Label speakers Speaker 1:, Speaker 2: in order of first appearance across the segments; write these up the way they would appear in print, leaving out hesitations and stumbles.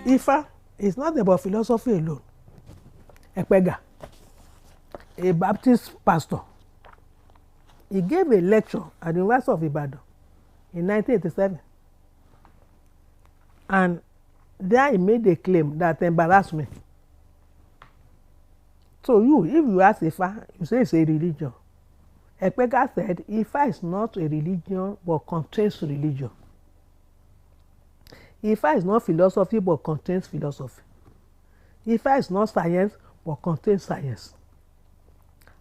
Speaker 1: Ifa is not about philosophy alone. Ekpega, a Baptist pastor, he gave a lecture at the University of Ibadan in 1987. And there he made a claim that embarrassed me. So if you ask Ifa, you say it's a religion. Ekpega said Ifa is not a religion but contains religion. Ifa is not philosophy but contains philosophy. Ifa is not science but contains science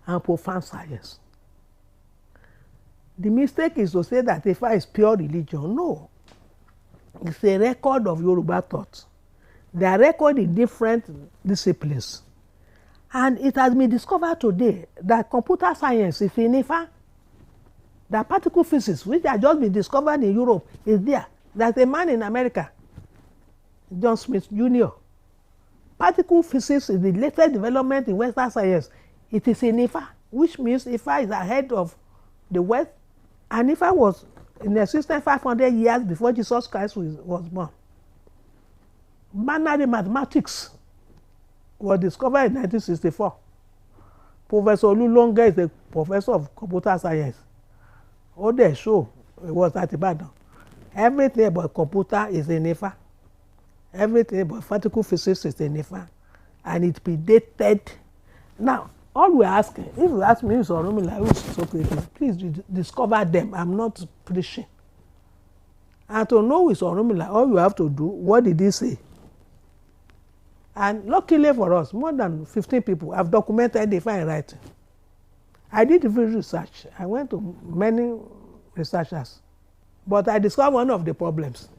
Speaker 1: and profound science. The mistake is to say that Ifa is pure religion. No. It's a record of Yoruba thought. They are recorded in different disciplines. And it has been discovered today that computer science is in Ifa. That particle physics, which has just been discovered in Europe, is there. There's a man in America, John Smith Jr. Particle physics is the latest development in Western science. It is in Ifa, which means Ifa is ahead of the West. And Ifa was in existence 500 years before Jesus Christ was born. Binary mathematics was discovered in 1964. Professor Oluwole is a professor of computer science. All they show it was at Ibadan. Everything about computer is in Ifa. Everything about particle physics is in Ifa. And it predated. Now, all we're asking, if you ask me, who's Orunmila, who's Socrates, please discover them. I'm not preaching. And to know who is Orunmila, all you have to do, what did he say? And luckily for us, more than 15 people have documented Ifa in writing. I did research. I went to many researchers. But I discovered one of the problems.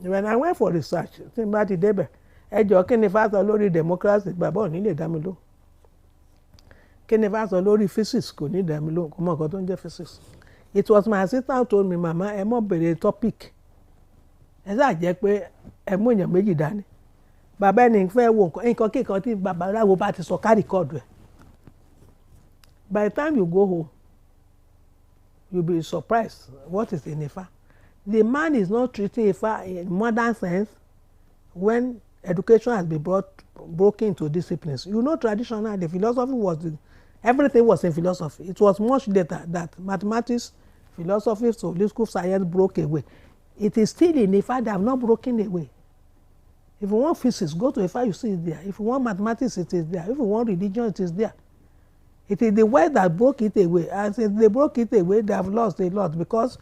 Speaker 1: When I went for research, tí n bá ti débẹ̀, ẹ jọ̀ọ́ kí ni Ifá sọ lórí democracy, bàbá ò ní lè dá mi lóhùn. Kí ni Ifá sọ lórí physics, kò ní dá mi lóhùn, kò mọ nǹkan tó ń jẹ́ physics. It was my assistant told me, mama, ẹ mọ̀ bèrè topic. Ẹ sáà jẹ́ pé ẹ mú èèyàn méjì dání. Bàbá ẹni fẹ́ wo nǹkan kíkan tí babaláwo bá ti sọ ká record ẹ̀. By the time you go home, you'll be surprised what is in Ifa. The man is not treating Ifa in modern sense when education has been broken into disciplines. You know, traditionally, the philosophy everything was in philosophy. It was much later that mathematics, philosophy, so political science broke away. It is still in Ifa, they have not broken away. If you want physics, go to Ifa, you see it there. If you want mathematics, it is there. If you want religion, it is there. It is the West that broke it away. And since they broke it away, they have lost a lot because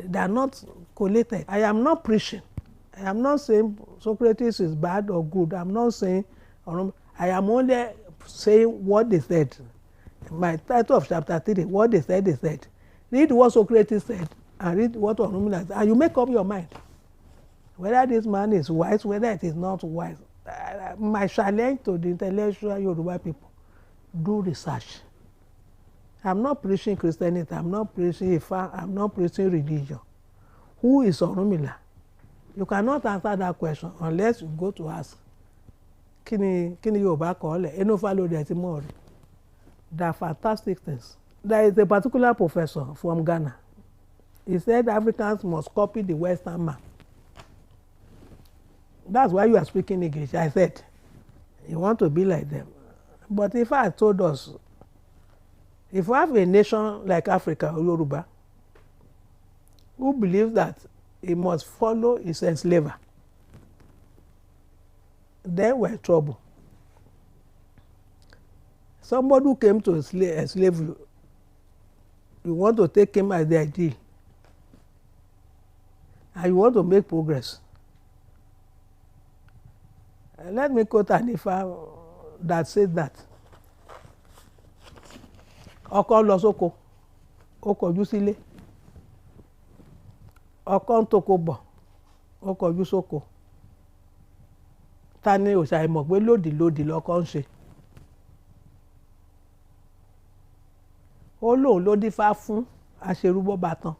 Speaker 1: they are not collated. I am not preaching. I am not saying Socrates is bad or good. I am not saying, I am only saying what they said. My title of chapter 3, what they said, they said. Read what Socrates said and read what Orunmila said, and you make up your mind. Whether this man is wise, whether it is not wise. My challenge to the intellectual Yoruba people, do research. I'm not preaching Christianity, I'm not preaching Ifa, I'm not preaching religion. Who is Orunmila? You cannot answer that question unless you go to ask. Kí ni Yorùbá kọ ọ́ lẹ̀? Ẹnu Ifá ló dẹ̀ ti mọ̀ rí. They are fantastic things. There is a particular professor from Ghana. He said Africans must copy the Western man. That's why you are speaking English. I said, you want to be like them. But Ifa has told us, if we have a nation like Africa or Yoruba, who believes that he must follow his enslaver, then we're in trouble. Somebody who came to enslave you, you want to take him as the ideal, and you want to make progress. Let me quote an Ifa that says that. Ọkọ lọ sóko, ó kọjú sílé. Ọkọ ń toko bọ̀, ó kọjú sóko. Ta ni òṣà ìmọ̀ pé lòdì lọkọ ń ṣe. Ó lóun ló dífá fún aṣerúbọ̀bàtàn.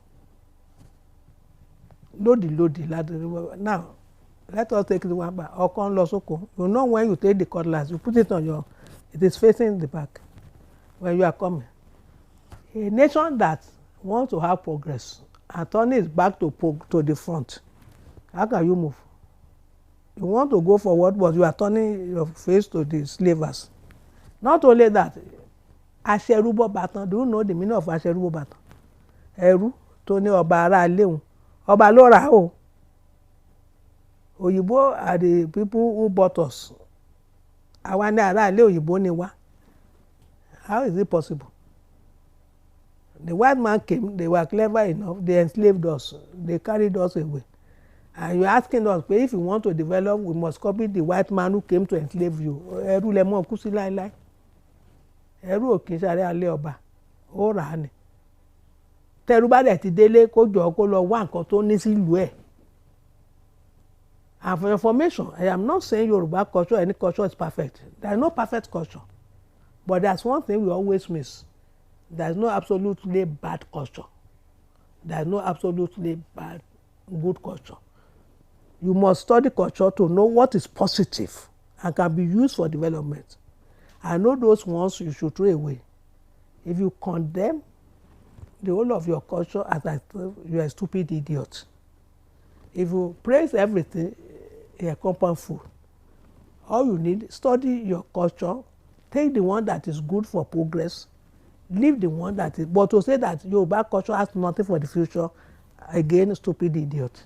Speaker 1: Lòdì ládùúgbò. Now, let us take the one back. Ọkọ ń lọ sóko. You know when you take the cutlass, you put it on it is facing the back when you are coming. A nation that wants to have progress and turn its back to the front, how can you move? You want to go forward, but you are turning your face to the slavers. Not only that, aṣẹrúbọ̀bàtàn, do you know the meaning of aṣẹrúbọ̀bàtàn? Ẹrú tó ní ọba ará ilé òun, ọba ló rà o. Òyìnbó are the people who bought us. Àwa ní ará ilé òyìnbó ni wá. How is it possible? The white man came, they were clever enough, they enslaved us, they carried us away. And you're asking us, if you want to develop, we must copy the white man who came to enslave you. Ẹrú lẹ mọ́ kú sí láéláé. Ẹrú ò kì í ṣaré alẹ́ ọba, ó rà á ni. Tẹ́rú bá dẹ̀ ti délé kó jọ kó lọ wá nǹkan tó ní sílùú ẹ̀. And for information, I am not saying Yoruba culture, any culture is perfect. There is no perfect culture. But there's one thing we always miss. There is no absolutely bad culture. There is no absolutely bad, good culture. You must study culture to know what is positive and can be used for development. I know those ones you should throw away. If you condemn the whole of your culture as you are a stupid idiot. If you praise everything, you're a compound fool. All you need, study your culture, take the one that is good for progress, leave the one that is, but to say that Yoruba culture has nothing for the future, again, stupid idiot.